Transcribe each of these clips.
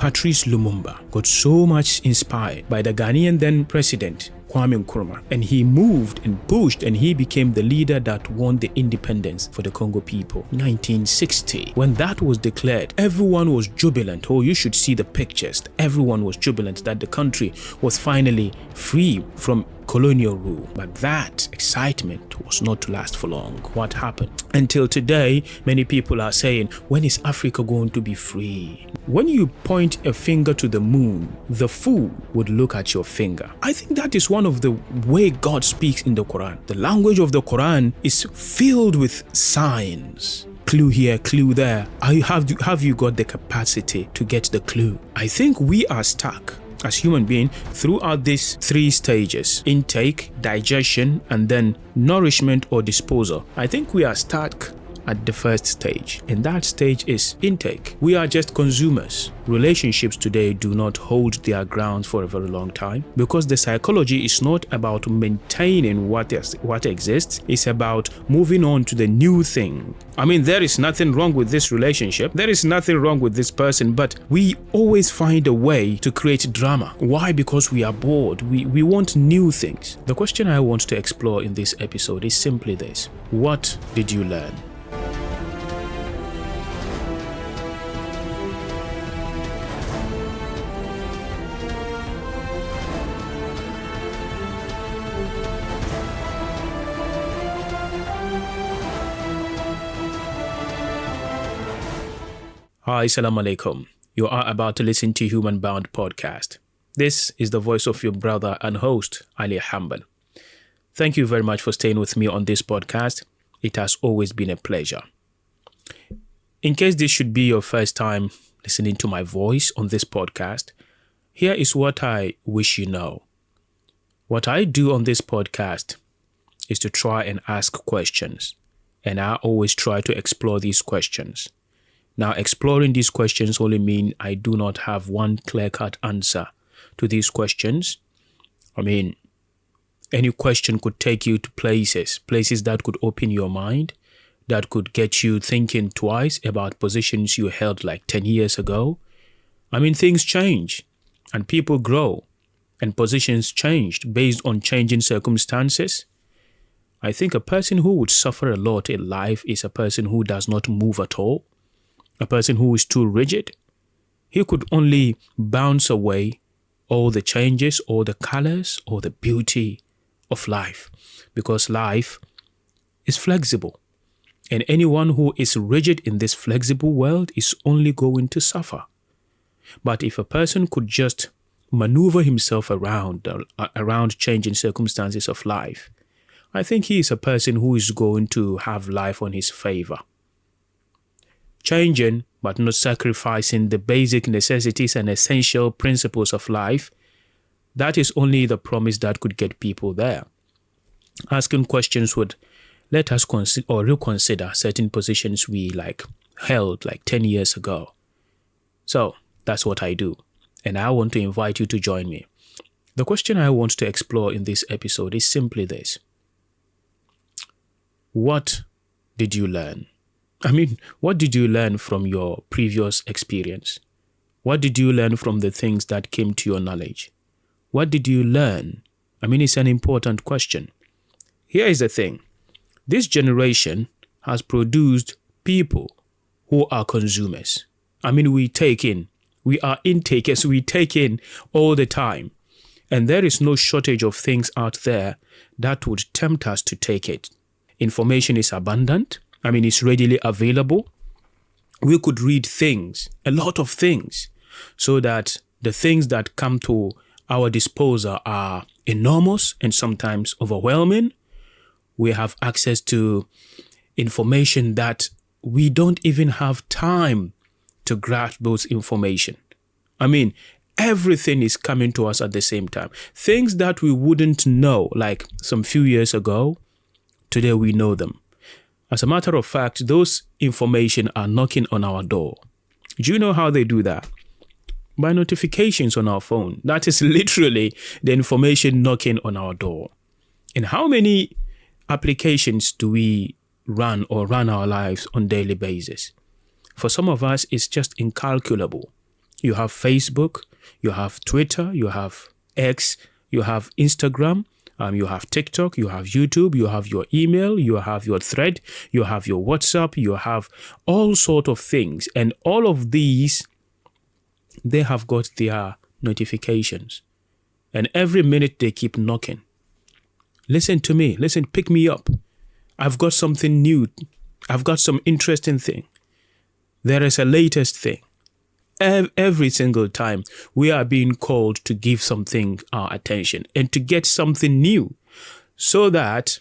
Patrice Lumumba got so much inspired by the Ghanaian then president Kwame Nkrumah, and he moved and pushed, and he became the leader that won the independence for the Congo people. 1960, when that was declared, everyone was jubilant. Oh, you should see the pictures. Everyone was jubilant that the country was finally free from colonial rule. But that excitement was not to last for long. What happened? Until today, many people are saying, when is Africa going to be free? When you point a finger to the moon, the fool would look at your finger. I think that is one of the way God speaks in the Quran. The language of the Quran is filled with signs. Clue here, clue there. Have you got the capacity to get the clue? I think we are stuck as human beings throughout these three stages: intake, digestion, and then nourishment or disposal. I think we are stuck at the first stage, and that stage is intake. We are just consumers. Relationships today do not hold their ground for a very long time because the psychology is not about maintaining what exists, it's about moving on to the new thing. I mean, there is nothing wrong with this relationship, there is nothing wrong with this person, but we always find a way to create drama. Why? Because we are bored. We want new things. The question I want to explore in this episode is simply this: what did you learn? Hi, Assalamu alaikum. You are about to listen to Human Bound Podcast. This is the voice of your brother and host, Ali Hamban. Thank you very much for staying with me on this podcast. It has always been a pleasure. In case this should be your first time listening to my voice on this podcast, here is what I wish you know. What I do on this podcast is to try and ask questions, and I always try to explore these questions. Now, exploring these questions only mean I do not have one clear-cut answer to these questions. I mean, any question could take you to places that could open your mind, that could get you thinking twice about positions you held like 10 years ago. I mean, things change and people grow and positions changed based on changing circumstances. I think a person who would suffer a lot in life is a person who does not move at all. A person who is too rigid. He could only bounce away all the changes, all the colors, all the beauty of life, because life is flexible. And anyone who is rigid in this flexible world is only going to suffer. But if a person could just maneuver himself around changing circumstances of life, I think he is a person who is going to have life on his favor. Changing, but not sacrificing the basic necessities and essential principles of life, that is only the promise that could get people there. Asking questions would let us reconsider certain positions we held 10 years ago. So that's what I do, and I want to invite you to join me. The question I want to explore in this episode is simply this: what did you learn? I mean, what did you learn from your previous experience? What did you learn from the things that came to your knowledge? What did you learn? I mean, it's an important question. Here is the thing. This generation has produced people who are consumers. I mean, we are intakers, we take in all the time. And there is no shortage of things out there that would tempt us to take it. Information is abundant. I mean, it's readily available. We could read things, a lot of things, so that the things that come to our disposal are enormous and sometimes overwhelming. We have access to information that we don't even have time to grasp those information. I mean, everything is coming to us at the same time. Things that we wouldn't know like some few years ago, today we know them. As a matter of fact, those information are knocking on our door. Do you know how they do that? By notifications on our phone. That is literally the information knocking on our door. And how many applications do we run our lives on a daily basis? For some of us, it's just incalculable. You have Facebook, you have Twitter, you have X, you have Instagram, you have TikTok, you have YouTube, you have your email, you have your thread, you have your WhatsApp, you have all sort of things. And all of these, they have got their notifications. And every minute they keep knocking. Listen to me. Listen, pick me up. I've got something new. I've got some interesting thing. There is a latest thing. Every single time we are being called to give something our attention and to get something new, so that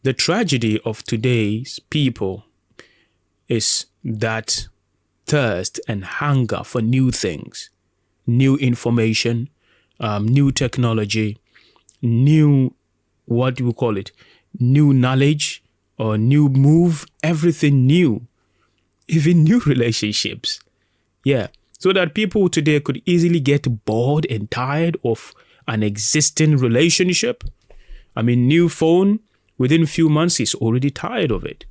the tragedy of today's people is that thirst and hunger for new things, new information, new technology, new, what do we call it, new knowledge or new move, everything new, even new relationships. Yeah, so that people today could easily get bored and tired of an existing relationship. I mean, new phone, within a few months, he's already tired of it.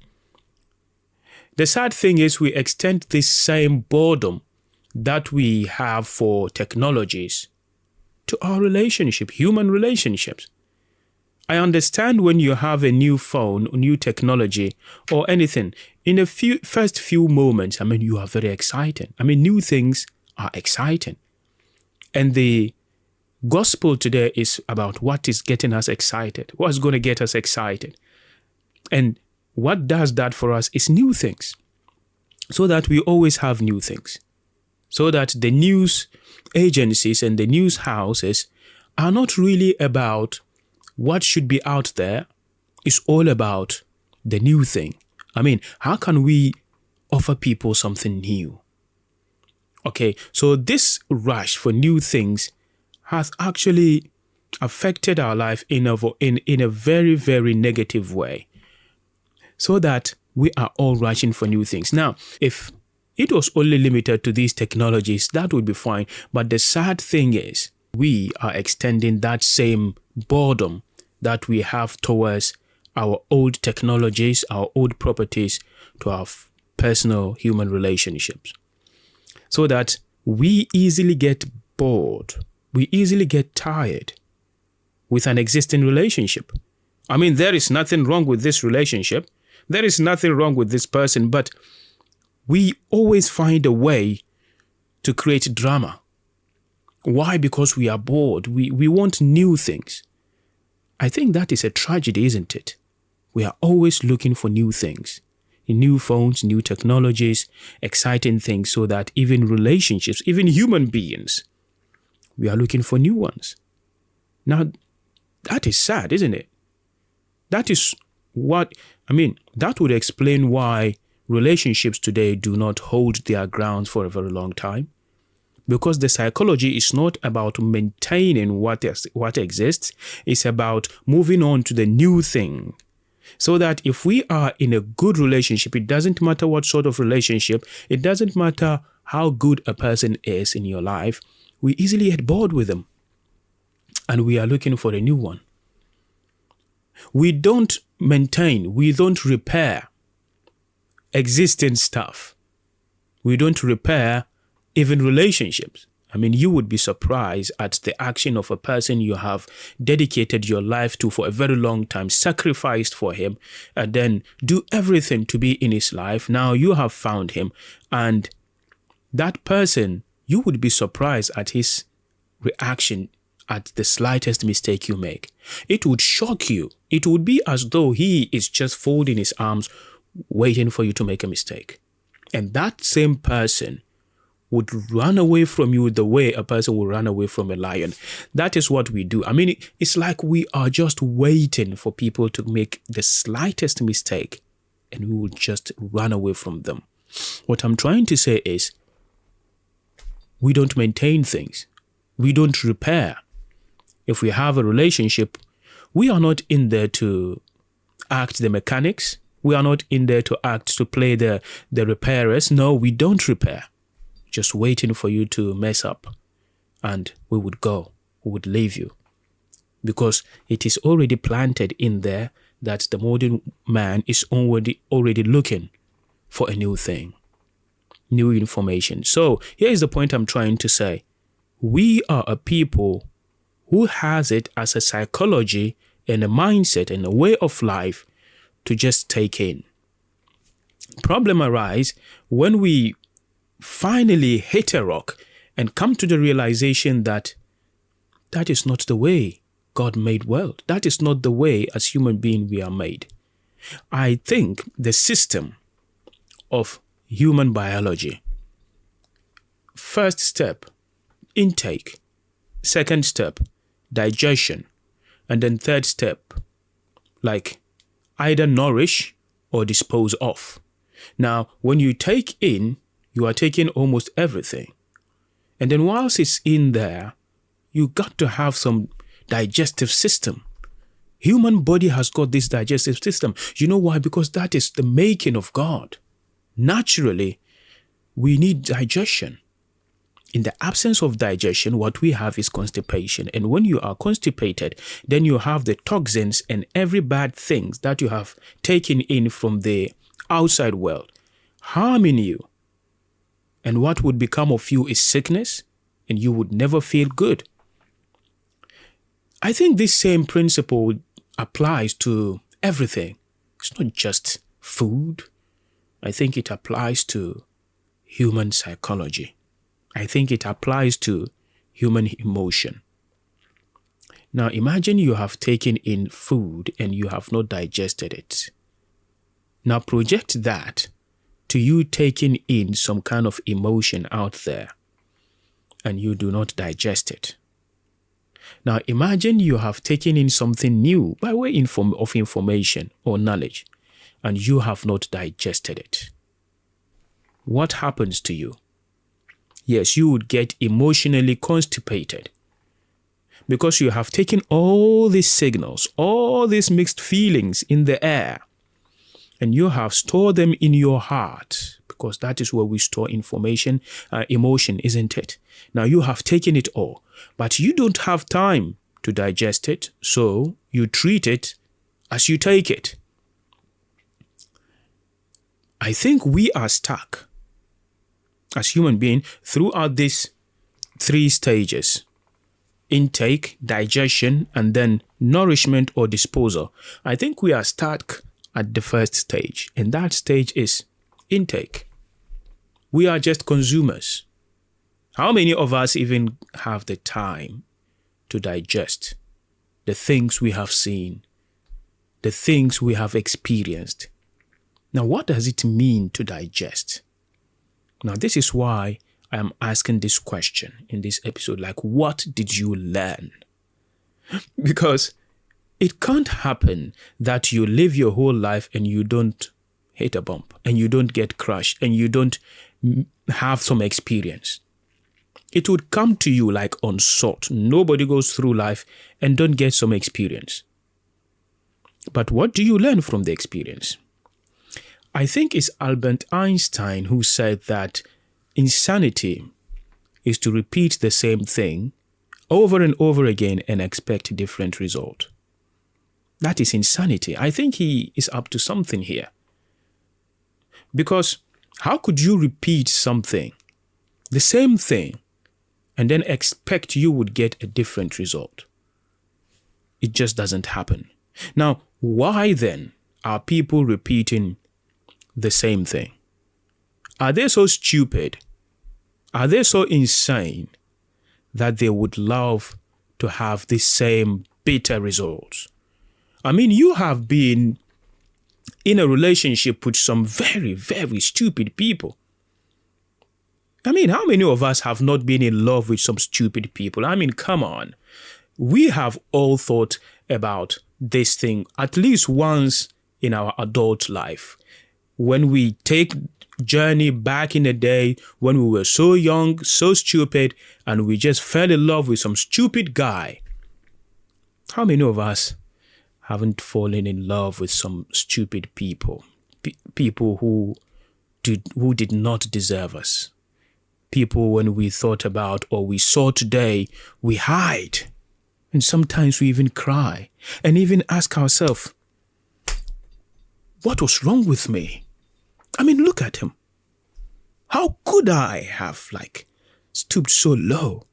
The sad thing is we extend this same boredom that we have for technologies to our relationship, human relationships. I understand when you have a new phone, new technology, or anything, in the first few moments, I mean, you are very excited. I mean, new things are exciting. And the gospel today is about what is getting us excited, what's going to get us excited. And what does that for us is new things, so that we always have new things, so that the news agencies and the news houses are not really about what should be out there. It's all about the new thing. I mean, how can we offer people something new? Okay, so this rush for new things has actually affected our life in a very, very negative way, so that we are all rushing for new things. Now, if it was only limited to these technologies, that would be fine. But the sad thing is, we are extending that same boredom that we have towards our old technologies, our old properties, to our personal human relationships. So that we easily get bored, we easily get tired with an existing relationship. I mean, there is nothing wrong with this relationship. There is nothing wrong with this person, but we always find a way to create drama. Why? Because we are bored. We want new things. I think that is a tragedy, isn't it? We are always looking for new things, new phones, new technologies, exciting things, so that even relationships, even human beings, we are looking for new ones. Now, that is sad, isn't it? That is what, I mean, that would explain why relationships today do not hold their ground for a very long time. Because the psychology is not about maintaining what exists, it's about moving on to the new thing. So that if we are in a good relationship, it doesn't matter what sort of relationship, it doesn't matter how good a person is in your life, we easily get bored with them. And we are looking for a new one. We don't maintain, we don't repair existing stuff. We don't repair even relationships. I mean, you would be surprised at the action of a person you have dedicated your life to for a very long time, sacrificed for him, and then do everything to be in his life. Now you have found him, and that person, you would be surprised at his reaction at the slightest mistake you make. It would shock you. It would be as though he is just folding his arms, waiting for you to make a mistake. And that same person would run away from you the way a person would run away from a lion. That is what we do. I mean, it's like we are just waiting for people to make the slightest mistake, and we will just run away from them. What I'm trying to say is, we don't maintain things. We don't repair. If we have a relationship, we are not in there to act the mechanics. We are not in there to act, to play the repairers. No, we don't repair. Just waiting for you to mess up, and we would go, we would leave you, because it is already planted in there that the modern man is already looking for a new thing. new information. So here is the point I'm trying to say. We are a people who has it as a psychology and a mindset and a way of life to just take in. Problem arise when we finally hit a rock and come to the realization that that is not the way God made world. That is not the way as human beings we are made. I think the system of human biology, first step, intake, second step, digestion, and then third step, like either nourish or dispose of. Now, when you take in, you are taking almost everything. And then whilst it's in there, you got to have some digestive system. Human body has got this digestive system. You know why? Because that is the making of God. Naturally, we need digestion. In the absence of digestion, what we have is constipation. And when you are constipated, then you have the toxins and every bad things that you have taken in from the outside world harming you. And what would become of you is sickness, and you would never feel good. I think this same principle applies to everything. It's not just food. I think it applies to human psychology. I think it applies to human emotion. Now imagine you have taken in food and you have not digested it. Now project that to you taking in some kind of emotion out there and you do not digest it. Now imagine you have taken in something new by way of information or knowledge and you have not digested it. What happens to you? Yes, you would get emotionally constipated because you have taken all these signals, all these mixed feelings in the air, and you have stored them in your heart because that is where we store information, emotion, isn't it? Now you have taken it all, but you don't have time to digest it, so you treat it as you take it. I think we are stuck as human beings throughout these three stages: intake, digestion, and then nourishment or disposal. I think we are stuck at the first stage, and that stage is intake. We are just consumers. How many of us even have the time to digest the things we have seen, the things we have experienced? Now, what does it mean to digest? Now, this is why I am asking this question in this episode, like, what did you learn? Because it can't happen that you live your whole life and you don't hit a bump and you don't get crushed and you don't have some experience. It would come to you like on salt. Nobody goes through life and don't get some experience. But what do you learn from the experience? I think it's Albert Einstein who said that insanity is to repeat the same thing over and over again and expect a different result. That is insanity. I think he is up to something here. Because how could you repeat something, the same thing, and then expect you would get a different result? It just doesn't happen. Now, why then are people repeating the same thing? Are they so stupid? Are they so insane that they would love to have the same bitter results? I mean, you have been in a relationship with some very, very stupid people. I mean, how many of us have not been in love with some stupid people? I mean, come on. We have all thought about this thing at least once in our adult life. When we take journey back in the day when we were so young, so stupid, and we just fell in love with some stupid guy. How many of us haven't fallen in love with some stupid people? People who did not deserve us. People when we thought about or we saw today, we hide. And sometimes we even cry and even ask ourselves, what was wrong with me? I mean, look at him. How could I have stooped so low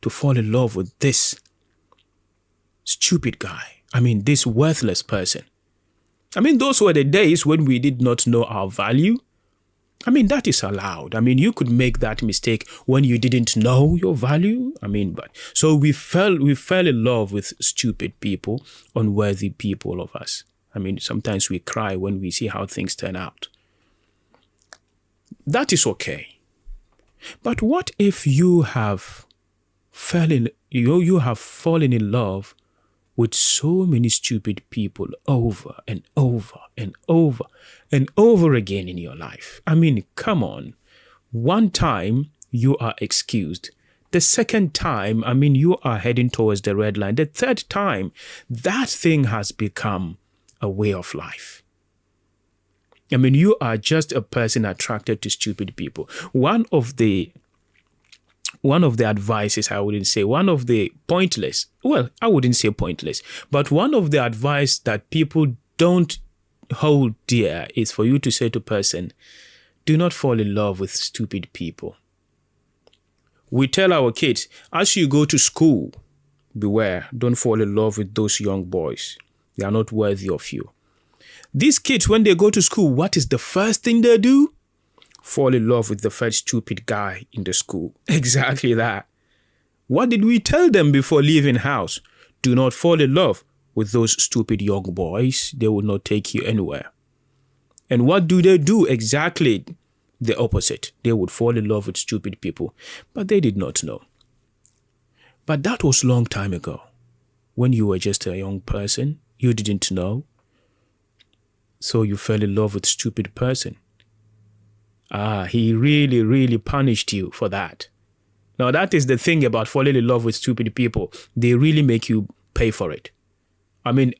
to fall in love with this stupid guy? This worthless person. Those were the days when we did not know our value. That is allowed. You could make that mistake when you didn't know your value. So we fell in love with stupid people, unworthy people of us. Sometimes we cry when we see how things turn out. That is okay. But what if you have fallen in love with so many stupid people over and over and over and over again in your life? Come on. One time, you are excused. The second time, you are heading towards the red line. The third time, that thing has become a way of life. You are just a person attracted to stupid people. One of the advices, I wouldn't say pointless, but one of the advice that people don't hold dear is for you to say to a person, do not fall in love with stupid people. We tell our kids, as you go to school, beware, don't fall in love with those young boys. They are not worthy of you. These kids, when they go to school, what is the first thing they do? Fall in love with the first stupid guy in the school. Exactly that. What did we tell them before leaving house? Do not fall in love with those stupid young boys. They will not take you anywhere. And what do they do? Exactly the opposite. They would fall in love with stupid people, but they did not know. But that was long time ago. When you were just a young person, you didn't know. So you fell in love with a stupid person. He really, really punished you for that. Now, that is the thing about falling in love with stupid people. They really make you pay for it.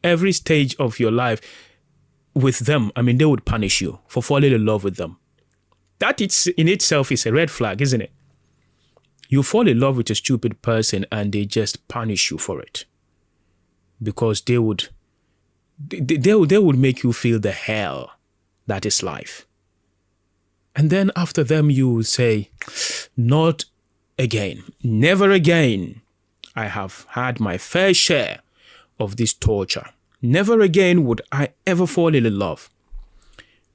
Every stage of your life with them, they would punish you for falling in love with them. That in itself is a red flag, isn't it? You fall in love with a stupid person and they just punish you for it. Because they would make you feel the hell that is life. And then after them, you will say, not again, never again. I have had my fair share of this torture. Never again would I ever fall in love.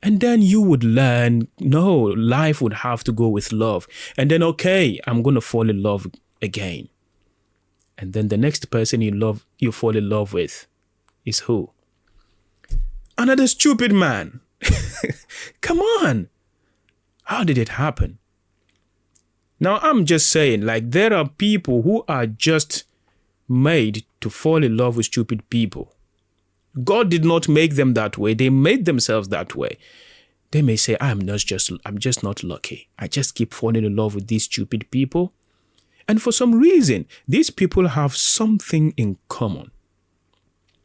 And then you would learn, no, life would have to go with love. And then, okay, I'm going to fall in love again. And then the next person you fall in love with is who? Another stupid man. Come on. How did it happen? Now, I'm just saying, there are people who are just made to fall in love with stupid people. God did not make them that way. They made themselves that way. They may say, I'm just not lucky. I just keep falling in love with these stupid people. And for some reason, these people have something in common.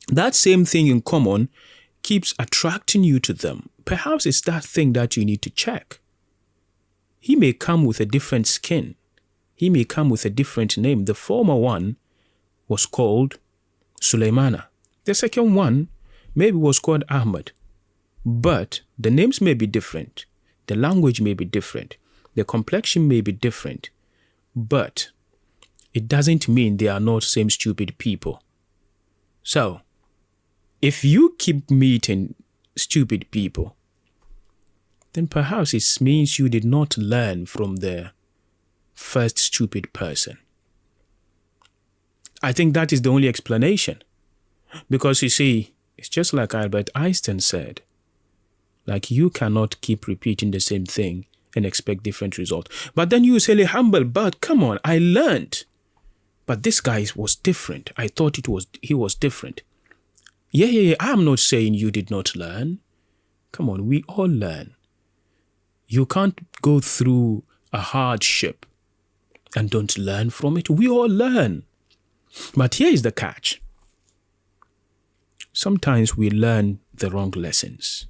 That same thing in common keeps attracting you to them. Perhaps it's that thing that you need to check. He may come with a different skin. He may come with a different name. The former one was called Suleimana. The second one maybe was called Ahmed. But the names may be different. The language may be different. The complexion may be different. But it doesn't mean they are not same stupid people. So, if you keep meeting stupid people, then perhaps it means you did not learn from the first stupid person. I think that is the only explanation. Because you see, it's just like Albert Einstein said, you cannot keep repeating the same thing and expect different results. But then you say, humble, but come on, I learned. But this guy was different. I thought he was different. Yeah. I'm not saying you did not learn. Come on, we all learn. You can't go through a hardship and don't learn from it. We all learn. But here is the catch. Sometimes we learn the wrong lessons.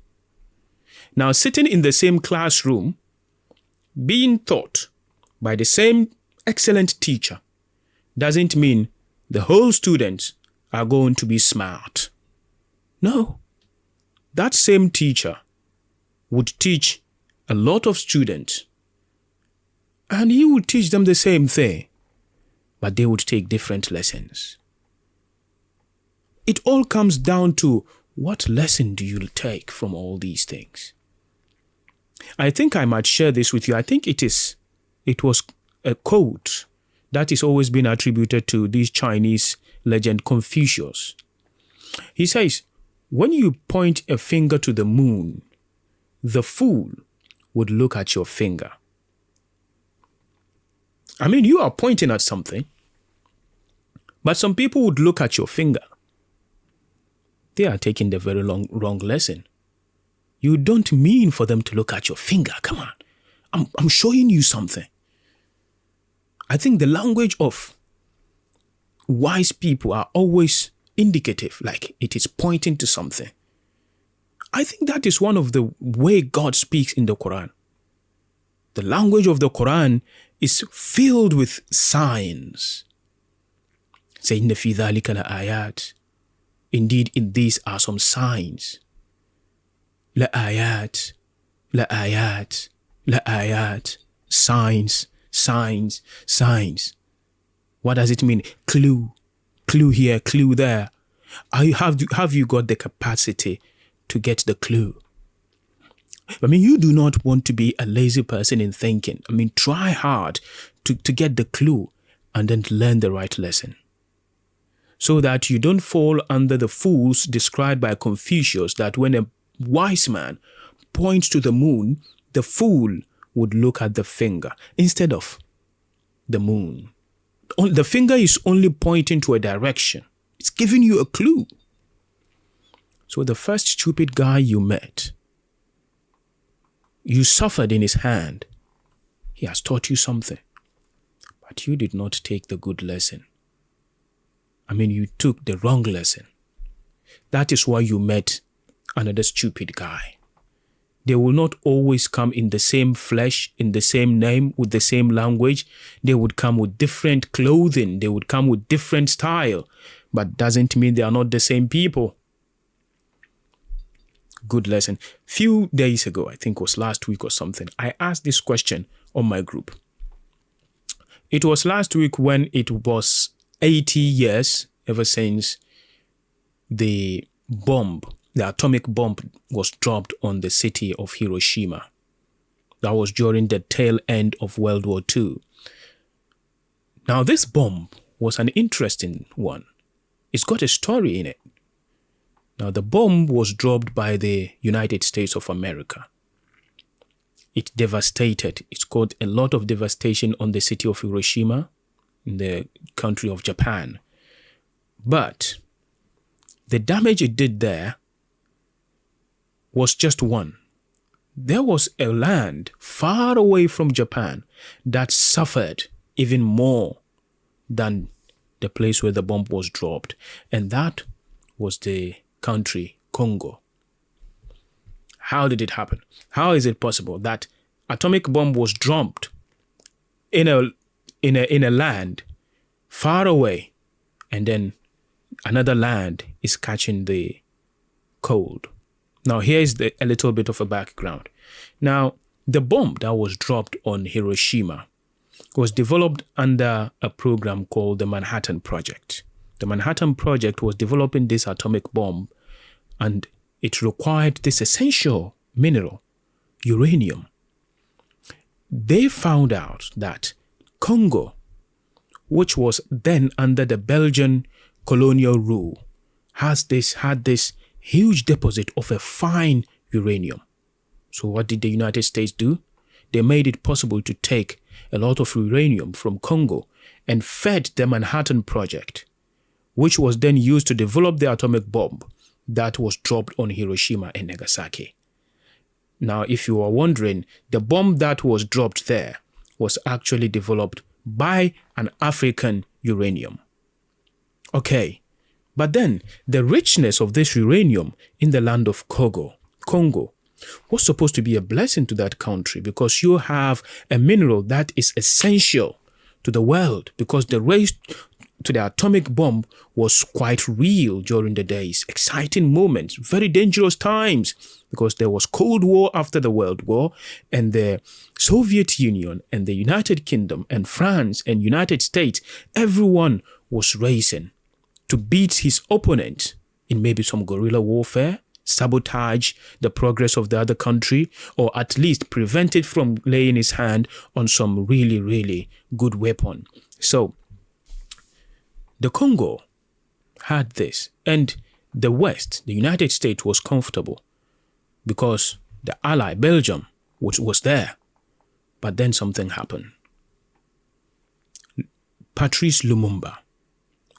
Now, sitting in the same classroom, being taught by the same excellent teacher doesn't mean the whole students are going to be smart. No. That same teacher would teach a lot of students And he would teach them the same thing, but they would take different lessons. It all comes down to what lesson do you take from all these things? I think I might share this with you. I think it was a quote that is always been attributed to this Chinese legend Confucius. He says, when you point a finger to the moon, the fool would look at your finger. I mean, you are pointing at something, but some people would look at your finger. They are taking the very wrong lesson. You don't mean for them to look at your finger. Come on. I'm showing you something. I think the language of wise people are always indicative, like it is pointing to something. I think that is one of the way God speaks in the Quran. The language of the Quran is filled with signs. Say, inna fi dhalika la ayat. Indeed, in these are some signs. La ayat, la ayat, la ayat. Signs, signs, signs. What does it mean? Clue here, clue there. Have you got the capacity to get the clue? I mean, you do not want to be a lazy person in thinking. I mean, try hard to get the clue and then learn the right lesson, so that you don't fall under the fools described by Confucius, that when a wise man points to the moon, the fool would look at the finger instead of the moon. The finger is only pointing to a direction. It's giving you a clue. So the first stupid guy you met, you suffered in his hand. He has taught you something, but you did not take the good lesson. I mean, you took the wrong lesson. That is why you met another stupid guy. They will not always come in the same flesh, in the same name, with the same language. They would come with different clothing. They would come with different style, but doesn't mean they are not the same people. Good lesson. Few days ago, I think it was last week or something, I asked this question on my group. It was last week when it was 80 years ever since the atomic bomb was dropped on the city of Hiroshima. That was during the tail end of World War II. Now, this bomb was an interesting one. It's got a story in it. Now, the bomb was dropped by the United States of America. It devastated. It's caused a lot of devastation on the city of Hiroshima in the country of Japan. But the damage it did there was just one. There was a land far away from Japan that suffered even more than the place where the bomb was dropped. And that was the country Congo. How did it happen? How is it possible that atomic bomb was dropped in a land far away, and then another land is catching the cold? Now, here is a little bit of a background. Now, the bomb that was dropped on Hiroshima was developed under a program called the Manhattan Project. The Manhattan Project was developing this atomic bomb, and it required this essential mineral, uranium. They found out that Congo, which was then under the Belgian colonial rule, had this huge deposit of a fine uranium. So what did the United States do? They made it possible to take a lot of uranium from Congo and fed the Manhattan Project, which was then used to develop the atomic bomb that was dropped on Hiroshima and Nagasaki. Now, if you are wondering, the bomb that was dropped there was actually developed by an African uranium. Okay, but then the richness of this uranium in the land of Congo was supposed to be a blessing to that country, because you have a mineral that is essential to the world, because the race to the atomic bomb was quite real during the days. Exciting moments, very dangerous times, because there was Cold War after the World War, and the Soviet Union and the United Kingdom and France and United States, everyone was racing to beat his opponent in maybe some guerrilla warfare, sabotage the progress of the other country, or at least prevent it from laying his hand on some really, really good weapon. So the Congo had this, and the West, the United States, was comfortable because the ally, Belgium, was there. But then something happened. Patrice Lumumba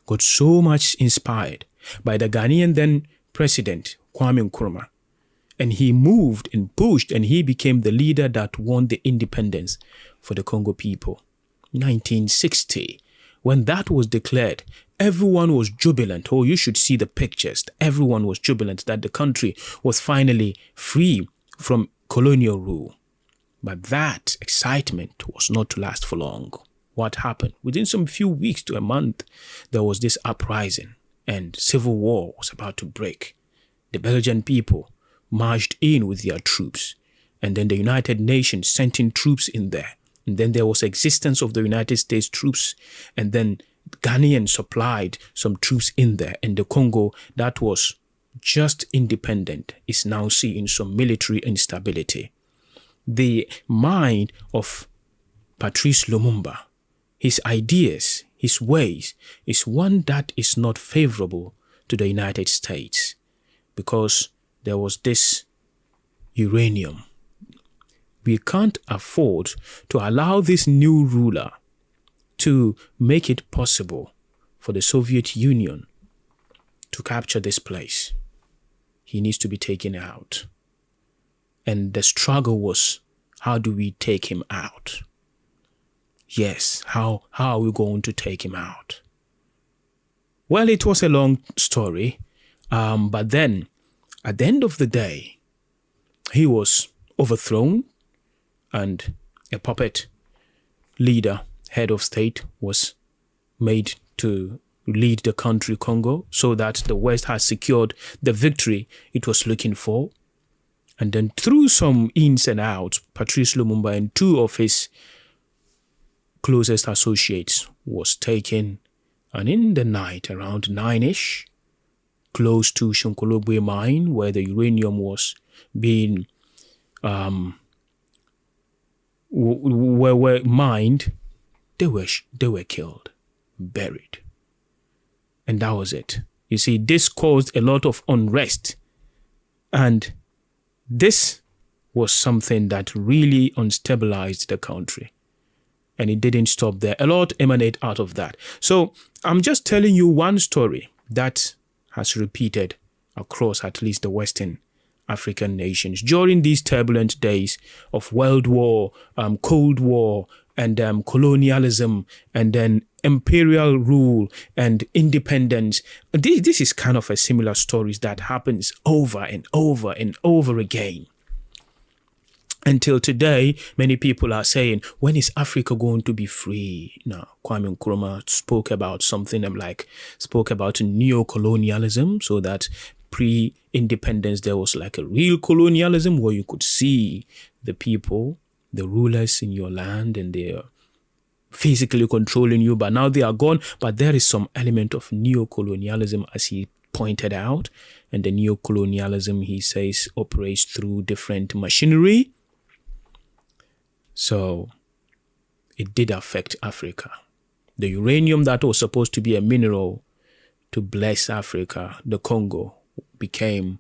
got so much inspired by the Ghanaian then president, Kwame Nkrumah, and he moved and pushed, and he became the leader that won the independence for the Congo people. 1960. When that was declared, everyone was jubilant. Oh, you should see the pictures. Everyone was jubilant that the country was finally free from colonial rule. But that excitement was not to last for long. What happened? Within some few weeks to a month, there was this uprising and civil war was about to break. The Belgian people marched in with their troops, and then the United Nations sent in troops in there. And then there was existence of the United States troops, and then Ghanaians supplied some troops in there. And the Congo, that was just independent, is now seeing some military instability. The mind of Patrice Lumumba, his ideas, his ways, is one that is not favorable to the United States, because there was this uranium. We can't afford to allow this new ruler to make it possible for the Soviet Union to capture this place. He needs to be taken out. And the struggle was, how do we take him out? Yes, how are we going to take him out? Well, it was a long story, but then at the end of the day, he was overthrown, and a puppet leader, head of state, was made to lead the country Congo, so that the West has secured the victory it was looking for. And then through some ins and outs, Patrice Lumumba and two of his closest associates was taken, and in the night around 9ish, close to Shonkologwe mine where the uranium was being were mined, they were killed, buried. And that was it. You see, this caused a lot of unrest, and this was something that really unstabilized the country. And it didn't stop there. A lot emanate out of that. So I'm just telling you one story that has repeated across at least the Western African nations during these turbulent days of World War, Cold War, and colonialism, and then imperial rule and independence. This is kind of a similar story that happens over and over and over again. Until today, many people are saying, when is Africa going to be free? Now, Kwame Nkrumah spoke about neo-colonialism, so that pre-independence there was like a real colonialism where you could see the people, the rulers in your land, and they're physically controlling you, but now they are gone. But there is some element of neo-colonialism, as he pointed out, and the neo-colonialism, he says, operates through different machinery. So it did affect Africa. The uranium that was supposed to be a mineral to bless Africa, the Congo, became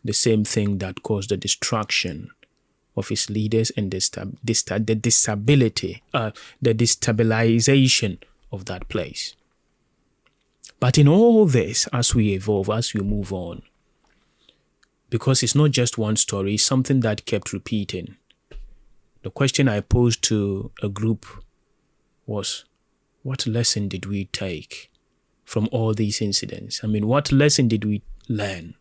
the same thing that caused the destruction of its leaders and the destabilization of that place. But in all this, as we evolve, as we move on, because it's not just one story, it's something that kept repeating. The question I posed to a group was, what lesson did we take from all these incidents? I mean, what lesson did we learn?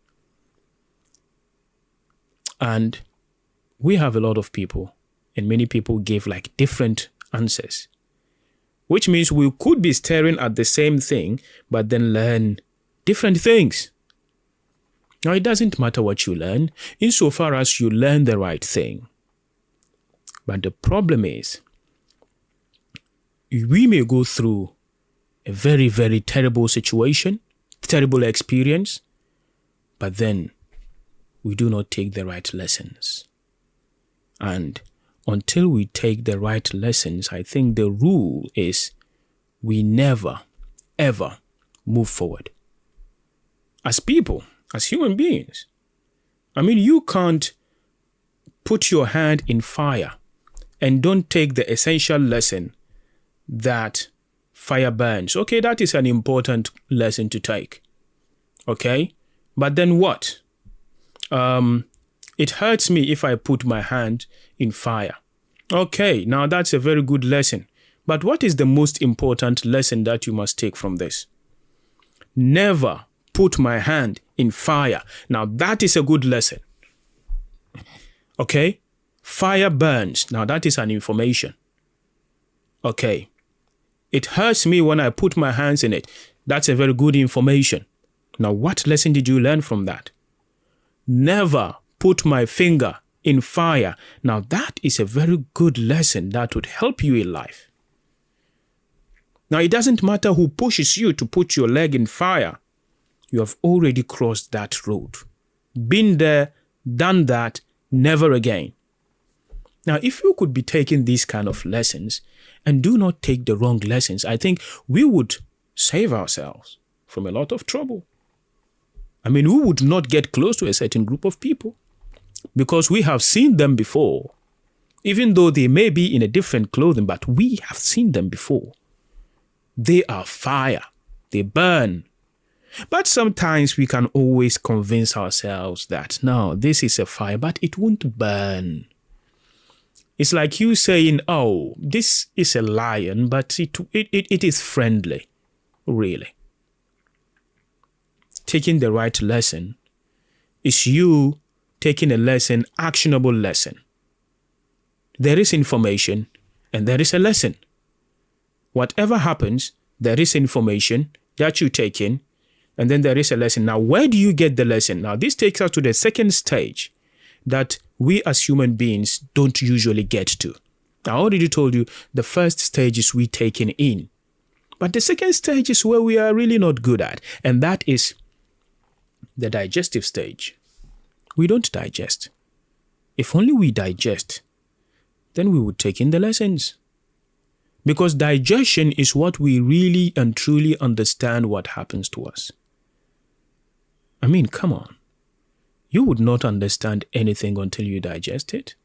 And we have a lot of people, and many people gave like different answers. which means we could be staring at the same thing, but then learn different things. Now, it doesn't matter what you learn, insofar as you learn the right thing. But the problem is, we may go through a very, very terrible situation, terrible experience, but then we do not take the right lessons. And until we take the right lessons, I think the rule is we never, ever move forward. As people, as human beings, I mean, you can't put your hand in fire and don't take the essential lesson that fire burns. Okay, that is an important lesson to take. Okay, but then what? It hurts me if I put my hand in fire. Okay, now that's a very good lesson. But what is the most important lesson that you must take from this? Never put my hand in fire. Now that is a good lesson. Okay, fire burns. Now that is an information. Okay, it hurts me when I put my hands in it. That's a very good information. Now what lesson did you learn from that? Never put my finger in fire. Now that is a very good lesson that would help you in life. Now it doesn't matter who pushes you to put your leg in fire. You have already crossed that road. Been there, done that, never again. Now if you could be taking these kind of lessons and do not take the wrong lessons, I think we would save ourselves from a lot of trouble. I mean, we would not get close to a certain group of people because we have seen them before. Even though they may be in a different clothing, but we have seen them before. They are fire. They burn. But sometimes we can always convince ourselves that, no, this is a fire, but it won't burn. It's like you saying, oh, this is a lion, but it is friendly. Really. Taking the right lesson is you taking a lesson, actionable lesson. There is information and there is a lesson. Whatever happens, there is information that you take in and then there is a lesson. Now, where do you get the lesson? Now, this takes us to the second stage that we as human beings don't usually get to. I already told you the first stage is we taking in. But the second stage is where we are really not good at, and that is the digestive stage. We don't digest. If only we digest, then we would take in the lessons. Because digestion is what we really and truly understand what happens to us. I mean, come on. You would not understand anything until you digest it.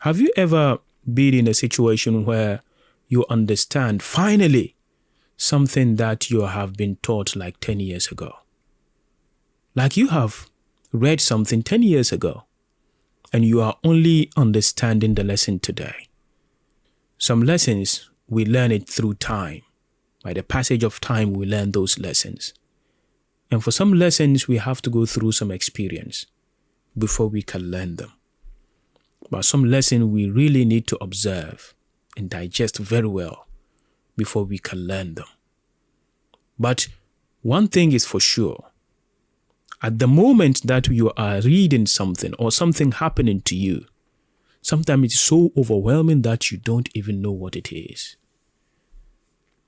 Have you ever been in a situation where you understand finally something that you have been taught like 10 years ago? Like you have read something 10 years ago and you are only understanding the lesson today. Some lessons, we learn it through time. By the passage of time, we learn those lessons. And for some lessons, we have to go through some experience before we can learn them. But some lessons we really need to observe and digest very well before we can learn them. But one thing is for sure. At the moment that you are reading something or something happening to you, sometimes it's so overwhelming that you don't even know what it is.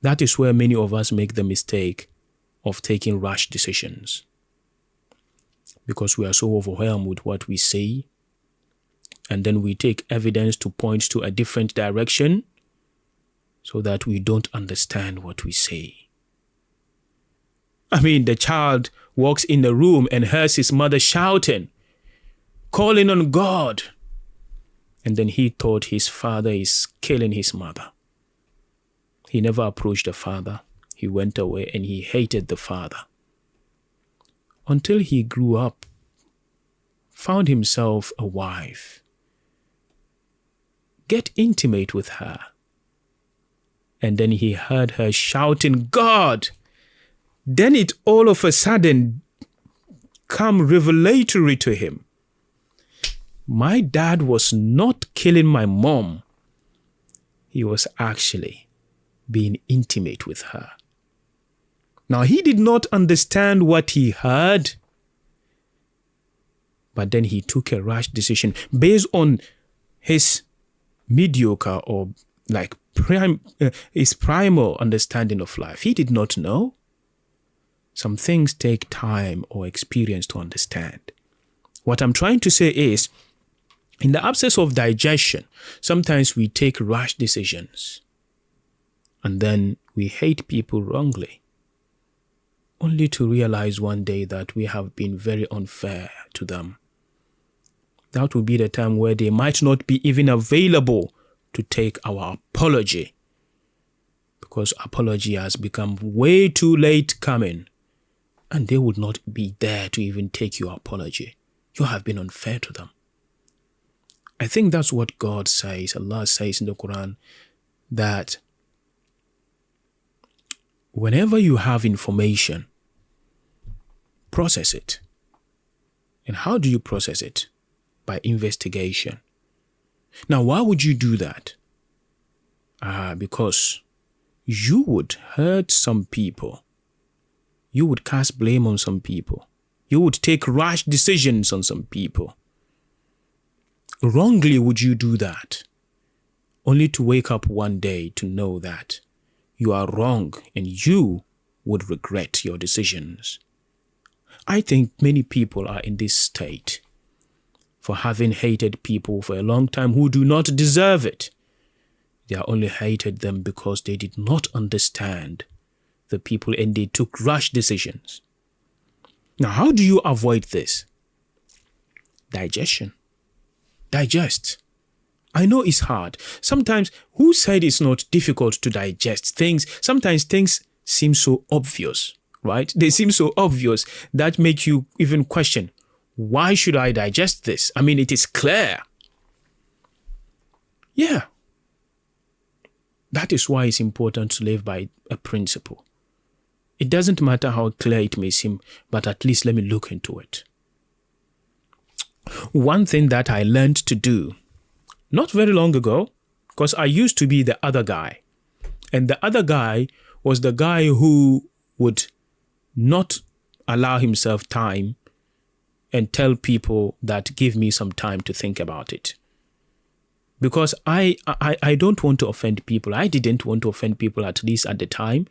That is where many of us make the mistake of taking rash decisions. Because we are so overwhelmed with what we see, and then we take evidence to point to a different direction so that we don't understand what we see. I mean, the child walks in the room and hears his mother shouting, calling on God. And then he thought his father is killing his mother. He never approached the father. He went away and he hated the father. Until he grew up, found himself a wife, get intimate with her. And then he heard her shouting, God! Then it all of a sudden come revelatory to him. My dad was not killing my mom. he was actually being intimate with her. Now, he did not understand what he heard, but then he took a rash decision based on his mediocre or his primal understanding of life. He did not know. Some things take time or experience to understand. What I'm trying to say is, in the absence of digestion, sometimes we take rash decisions and then we hate people wrongly, only to realize one day that we have been very unfair to them. That will be the time where they might not be even available to take our apology, because apology has become way too late coming, and they would not be there to even take your apology. You have been unfair to them. I think that's what God says, Allah says in the Quran, that whenever you have information, process it. And how do you process it? By investigation. Now, why would you do that? Because you would hurt some people. You would cast blame on some people. You would take rash decisions on some people. Wrongly would you do that, only to wake up one day to know that you are wrong and you would regret your decisions. I think many people are in this state for having hated people for a long time who do not deserve it. They are only hated them because they did not understand the people and they took rash decisions. Now, how do you avoid this? Digestion. Digest. I know it's hard. Sometimes, who said it's not difficult to digest things? Sometimes things seem so obvious, right? They seem so obvious that make you even question, why should I digest this? I mean, it is clear. Yeah. That is why it's important to live by a principle. It doesn't matter how clear it may seem, but at least let me look into it. One thing that I learned to do not very long ago, because I used to be the other guy. And the other guy was the guy who would not allow himself time and tell people that give me some time to think about it. Because I don't want to offend people. I didn't want to offend people, at least at the time.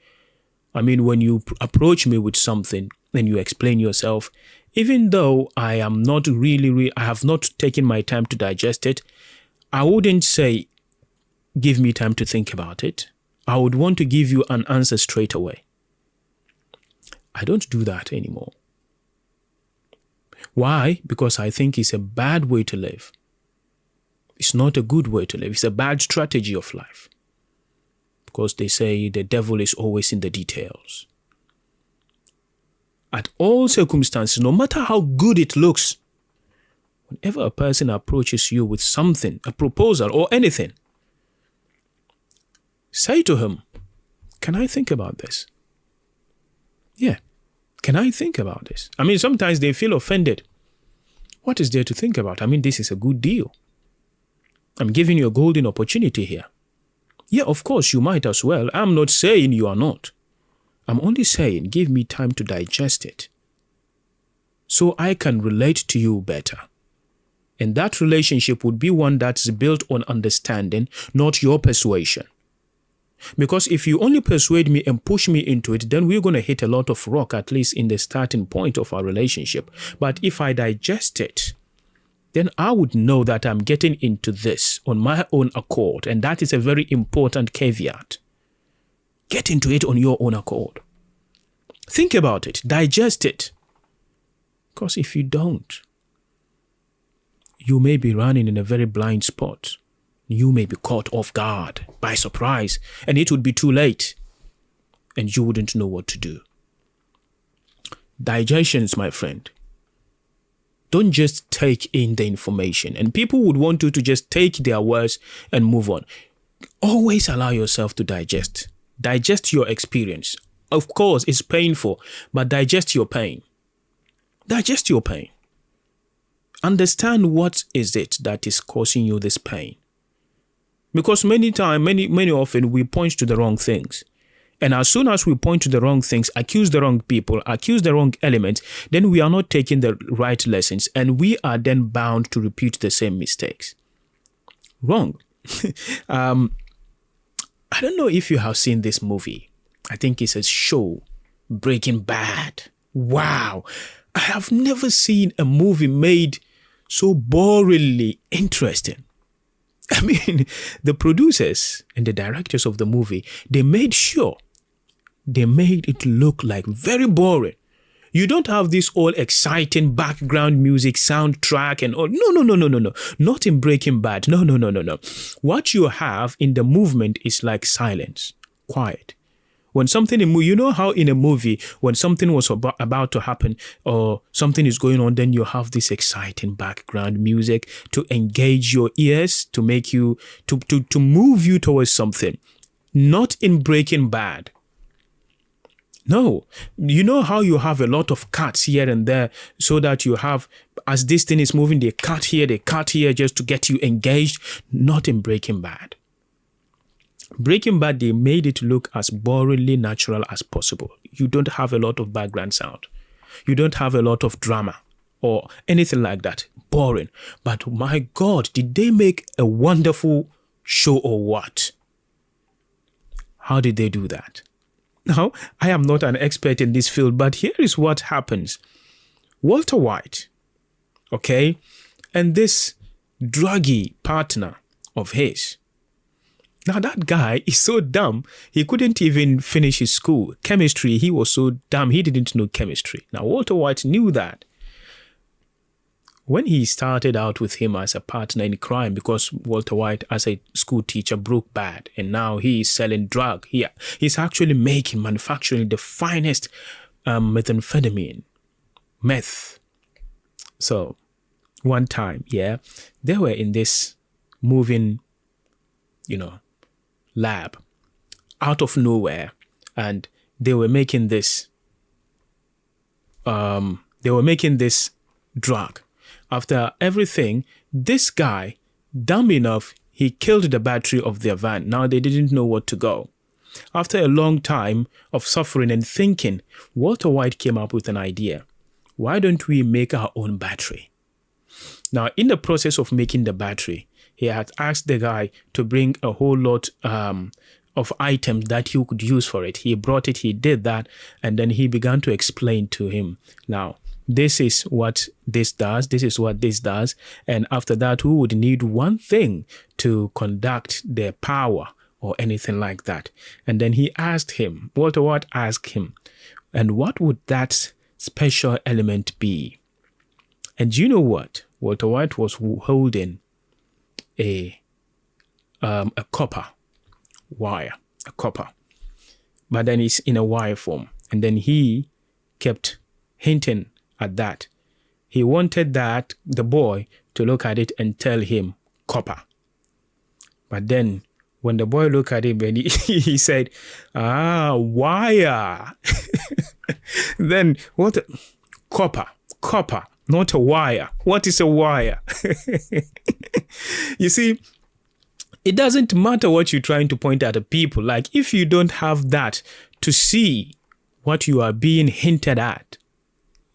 I mean, when you approach me with something and you explain yourself, even though I am not I have not taken my time to digest it, I wouldn't say, give me time to think about it. I would want to give you an answer straight away. I don't do that anymore. Why? Because I think it's a bad way to live. It's not a good way to live. It's a bad strategy of life. Because they say the devil is always in the details. At all circumstances, no matter how good it looks, whenever a person approaches you with something, a proposal or anything, say to him, can I think about this? Yeah, can I think about this? I mean, sometimes they feel offended. What is there to think about? I mean, this is a good deal. I'm giving you a golden opportunity here. Yeah, of course, you might as well. I'm not saying you are not. I'm only saying give me time to digest it so I can relate to you better. And that relationship would be one that's built on understanding, not your persuasion. Because if you only persuade me and push me into it, then we're going to hit a lot of rock, at least in the starting point of our relationship. But if I digest it, then I would know that I'm getting into this on my own accord. And that is a very important caveat. Get into it on your own accord. Think about it. Digest it. Because if you don't, you may be running in a very blind spot. You may be caught off guard by surprise, and it would be too late, and you wouldn't know what to do. Digestions, my friend. Don't just take in the information, and people would want you to just take their words and move on. Always allow yourself to digest. Digest your experience. Of course, it's painful, but digest your pain. Digest your pain. Understand what is it that is causing you this pain. Because many often we point to the wrong things. And as soon as we point to the wrong things, accuse the wrong people, accuse the wrong elements, then we are not taking the right lessons, and we are then bound to repeat the same mistakes. Wrong. I don't know if you have seen this movie. I think it's a show, Breaking Bad. Wow. I have never seen a movie made so boringly interesting. I mean, the producers and the directors of the movie, they made it look like very boring. You don't have this all exciting background music, soundtrack and all. No. Not in Breaking Bad. No. What you have in the movement is like silence, quiet. When something you know how in a movie, when something was about to happen or something is going on, then you have this exciting background music to engage your ears, to make you, to move you towards something. Not in Breaking Bad. No, you know how you have a lot of cuts here and there so that you have, as this thing is moving, they cut here just to get you engaged. Not in Breaking Bad. Breaking Bad, they made it look as boringly natural as possible. You don't have a lot of background sound. You don't have a lot of drama or anything like that. Boring. But my God, did they make a wonderful show or what? How did they do that? Now, I am not an expert in this field, but here is what happens. Walter White, okay, and this druggy partner of his. Now, that guy is so dumb, he couldn't even finish his school. Chemistry, he was so dumb, he didn't know chemistry. Now, Walter White knew that. When he started out with him as a partner in crime, because Walter White, as a school teacher, broke bad, and now he is selling drug. He's actually manufacturing the finest methamphetamine, meth. So, one time, they were in this moving, lab out of nowhere, and they were making this. Drug. After everything, this guy, dumb enough, he killed the battery of their van. Now they didn't know what to go. After a long time of suffering and thinking, Walter White came up with an idea. Why don't we make our own battery? Now, in the process of making the battery, he had asked the guy to bring a whole lot of items that he could use for it. He brought it, he did that, and then he began to explain to him. Now, this is what this does, this is what this does, and after that, we would need one thing to conduct the power or anything like that. And then he asked him, Walter White asked him, and what would that special element be? And you know what? Walter White was holding a copper wire, but then it's in a wire form. And then he kept hinting at that. He wanted the boy to look at it and tell him copper. But then when the boy looked at it, and he said, wire. Then what? Copper, not a wire. What is a wire? You see, it doesn't matter what you're trying to point at the people. Like, if you don't have that to see what you are being hinted at,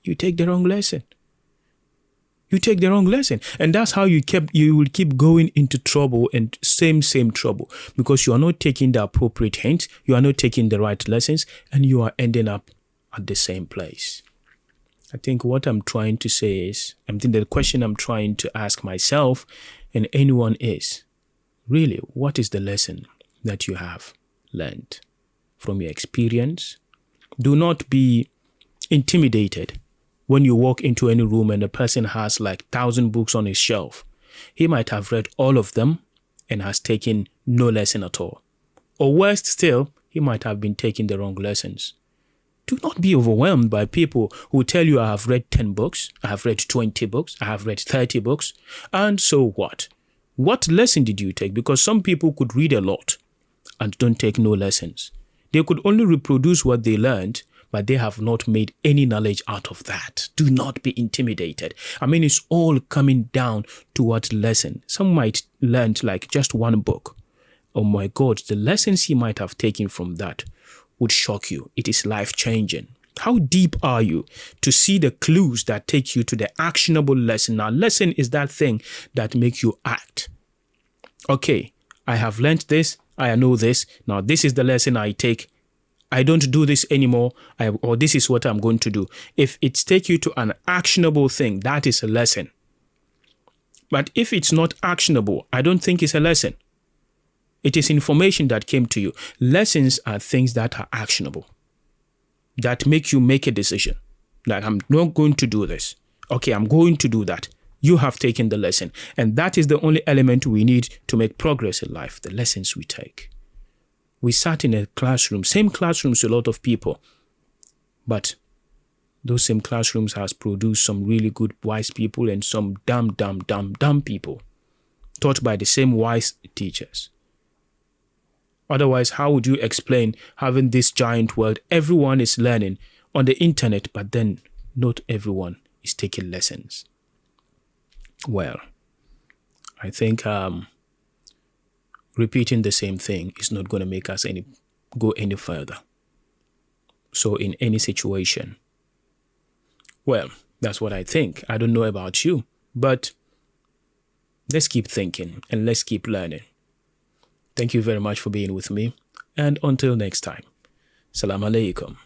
you take the wrong lesson. And that's how you will keep going into trouble and same trouble, because you are not taking the appropriate hints, you are not taking the right lessons, and you are ending up at the same place. I think what I'm trying to say is, the question I'm trying to ask myself and anyone is, really, what is the lesson that you have learned from your experience? Do not be intimidated when you walk into any room and a person has like 1,000 books on his shelf. He might have read all of them and has taken no lesson at all. Or worse still, he might have been taking the wrong lessons. Do not be overwhelmed by people who tell you, I have read 10 books, I have read 20 books, I have read 30 books. And so what? What lesson did you take? Because some people could read a lot and don't take no lessons. They could only reproduce what they learned, but they have not made any knowledge out of that. Do not be intimidated. It's all coming down to what lesson. Some might learn like just one book, oh my God, the lessons he might have taken from that would shock you. It is life-changing. How deep are you to see the clues that take you to the actionable lesson? Now, lesson is that thing that makes you act. Okay, I have learned this. I know this. Now, this is the lesson I take. I don't do this anymore, or this is what I'm going to do. If it's take you to an actionable thing, that is a lesson. But if it's not actionable, I don't think it's a lesson. It is information that came to you. Lessons are things that are actionable, that make you make a decision. Like, I'm not going to do this. Okay, I'm going to do that. You have taken the lesson. And that is the only element we need to make progress in life, the lessons we take. We sat in a classroom, same classrooms, a lot of people. But those same classrooms has produced some really good, wise people and some dumb people taught by the same wise teachers. Otherwise, how would you explain having this giant world? Everyone is learning on the internet, but then not everyone is taking lessons. Well, I think repeating the same thing is not going to make us go any further. So in any situation, well, that's what I think. I don't know about you, but let's keep thinking and let's keep learning. Thank you very much for being with me. And until next time, Salam Alaikum.